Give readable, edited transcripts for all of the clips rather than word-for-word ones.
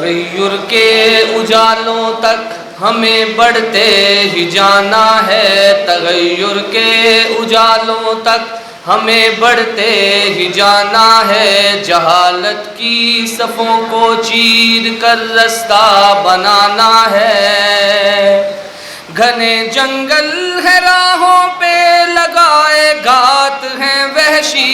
تغیر کے اجالوں تک ہمیں بڑھتے ہی جانا ہے، تغیر کے اجالوں تک ہمیں بڑھتے ہی جانا ہے، جہالت کی صفوں کو چیر کر رستہ بنانا ہے، گھنے جنگل ہے راہوں پہ لگائے گھات ہیں وحشی،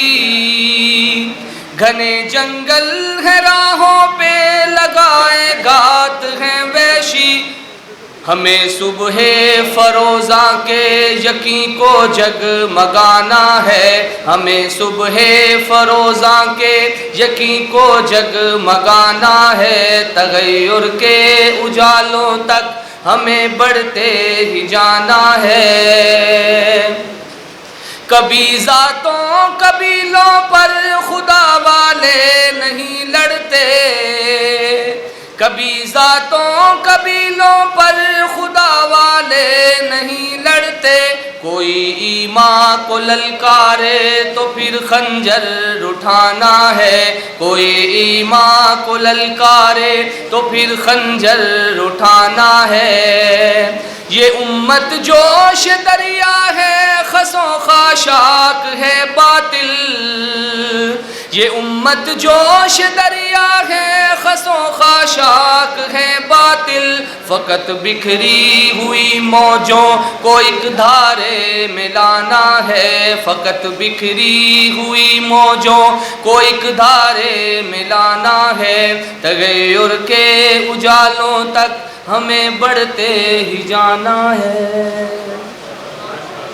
گھنے جنگل ہے راہوں پہ لگائے گھات ہیں وحشی، ہمیں صبح فروزاں کے یقین کو جگمگانا ہے، ہمیں صبح فروزاں کے یقین کو جگمگانا ہے، تغیر کے اجالوں تک ہمیں بڑھتے ہی جانا ہے، کبھی ذاتوں قبیلوں پر خدا والے نہیں لڑتے، کبھی ذاتوں قبیلوں پر خدا والے نہیں لڑتے، کوئی ایمان کو للکارے تو پھر خنجر اٹھانا ہے، کوئی ایمان کو للکارے تو پھر خنجر اٹھانا ہے، یہ امت جوش دریا ہے خسوں خاشاک ہے باطل، یہ امت جوش دریا ہے خسوں خاشاک ہے باطل، فقط بکھری ہوئی موجوں کو ایک دھارے میں لانا ہے، فقط بکھری ہوئی موجوں کو ایک دھارے میں لانا ہے، تغیر کے اجالوں تک ہمیں بڑھتے ہی جانا ہے۔